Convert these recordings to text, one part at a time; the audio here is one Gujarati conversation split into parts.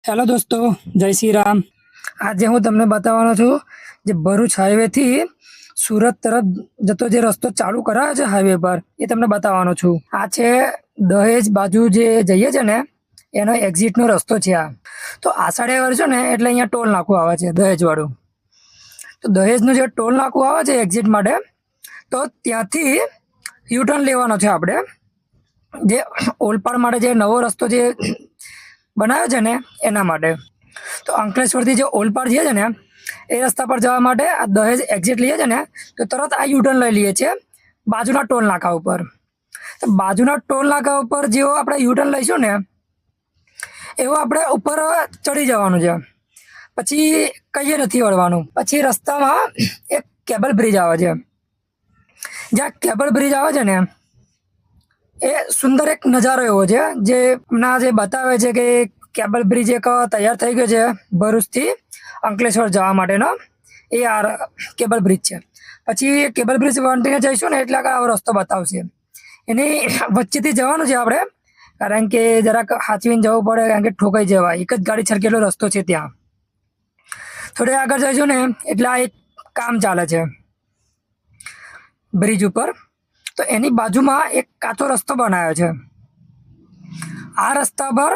હેલો દોસ્તો, જય શ્રી રામ. આજે હું તમને બતાવવાનો છું જે ભરૂચ હાઈવેથી સુરત તરફ જતો જે રસ્તો ચાલુ કરાયો છે હાઈવે પર, એ તમને બતાવવાનો છું. આ છે દહેજ બાજુ જે જઈએ છે ને એનો એક્ઝિટનો રસ્તો છે આ. તો આષાઢી વાર છે ને એટલે અહીંયા ટોલ નાકું આવે છે દહેજવાળું. તો દહેજનું જે ટોલ નાકું આવે છે એક્ઝિટ માટે, તો ત્યાંથી યુટર્ન લેવાનો છે આપણે. જે ઓલપાડ માટે જે નવો રસ્તો જે બનાવ્યો છે ને એના માટે. તો અંકલેશ્વરથી જે ઓલપાડ જઈએ છે ને એ રસ્તા પર જવા માટે આ દહેજ એક્ઝિટ લઈએ છે ને તો તરત આ યુટર્ન લઈ લઈએ છીએ બાજુના ટોલ નાકા ઉપર. તો બાજુના ટોલ નાકા ઉપર જેવો આપણે યુટર્ન લઈશું ને એવો આપણે ઉપર ચડી જવાનું છે. પછી કંઈ નથી વળવાનું. પછી રસ્તામાં એક કેબલ બ્રિજ આવે છે. જ્યાં કેબલ બ્રિજ આવે છે ને એ સુંદર એક નજારો એવો છે જે હમણાં જે બતાવે છે કે કેબલ બ્રિજ એક તૈયાર થઈ ગયો છે ભરૂચથી અંકલેશ્વર જવા માટેનો. એ આ કેબલ બ્રિજ છે. પછી કેબલ બ્રિજ વંટીને જઈશું ને એટલે આવો રસ્તો બતાવશે. એની વચ્ચેથી જવાનું છે આપણે, કારણ કે જરાક હાચવીને જવું પડે, કારણ કે ઠોકાઈ જવાય. એક જ ગાડી છરકેલો રસ્તો છે ત્યાં. થોડે આગળ જઈશું ને એટલે આ એક કામ ચાલે છે બ્રિજ ઉપર. તો એની બાજુમાં એક કાચો રસ્તો બનાવ્યો છે. આ રસ્તા પર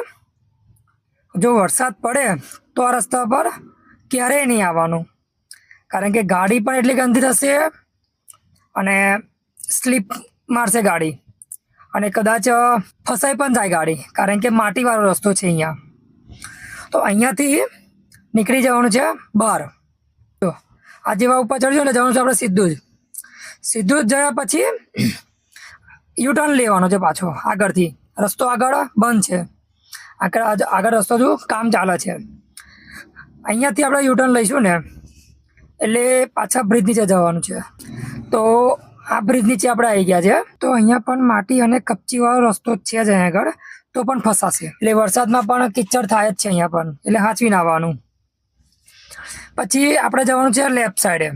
જો વરસાદ પડે તો આ રસ્તા પર ક્યારેય નહીં આવવાનું, કારણ કે ગાડી પણ એટલી ગંદી થશે અને સ્લીપ મારશે ગાડી, અને કદાચ ફસાઈ પણ જાય ગાડી, કારણ કે માટીવાળો રસ્તો છે અહીંયા. તો અહીંયાથી નીકળી જવાનું છે બહાર. જો આ જેવા ઉપર ચડજો ને જવાનું છે આપણે સીધું જ ગયા પછી યુટર્ન લેવાનો છે પાછો આગળથી. રસ્તો આગળ બંધ છે, આગળ રસ્તો જો કામ ચાલે છે. અહીંયાથી આપણે યુટર્ન લઈશું ને એટલે પાછા બ્રિજ નીચે જવાનું છે. તો આ બ્રિજ નીચે આપણે આવી ગયા છે. તો અહીંયા પણ માટી અને કપચીવાળો રસ્તો જ છે જ અહીંયા આગળ, તો પણ ફસાશે. એટલે વરસાદમાં પણ કિચડ થાય જ છે અહીંયા પણ, એટલે હાંચવીને આવવાનું. પછી આપણે જવાનું છે લેફ્ટ સાઈડે.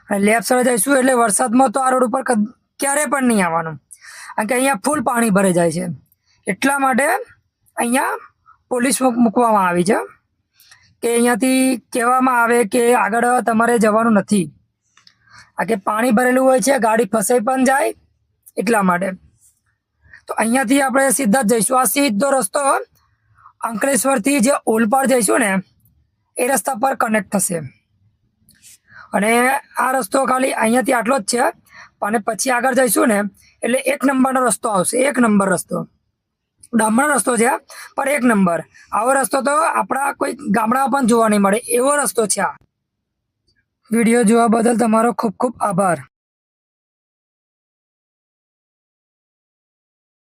અને લેફ્ટ સાઈડે જઈશું એટલે વરસાદમાં તો આ રોડ ઉપર ક્યારેય પણ નહીં આવવાનું, કારણ કે અહીંયા ફૂલ પાણી ભરાઈ જાય છે. એટલા માટે અહીંયા પોલીસ મૂકવામાં આવી છે કે અહીંયાથી કહેવામાં આવે કે આગળ તમારે જવાનું નથી, કારણ કે પાણી ભરેલું હોય છે, ગાડી ફસાઈ પણ જાય એટલા માટે. તો અહીંયાથી આપણે સીધા જ જઈશું. આ સીધો રસ્તો અંકલેશ્વરથી જે ઓલપાડ જઈશું ને એ રસ્તા પર કનેક્ટ થશે. અને આ રસ્તો ખાલી અહીંયાથી આટલો જ છે, અને પછી આગળ જઈશું ને એટલે 1 નંબરનો રસ્તો આવશે. 1 નંબર રસ્તો, ડામરનો રસ્તો છે પણ 1 નંબર. આવો રસ્તો તો આપણા કોઈ ગામડામાં પણ જોવા નહીં મળે એવો રસ્તો છે આ. વિડીયો જોવા બદલ તમારો ખૂબ ખૂબ આભાર.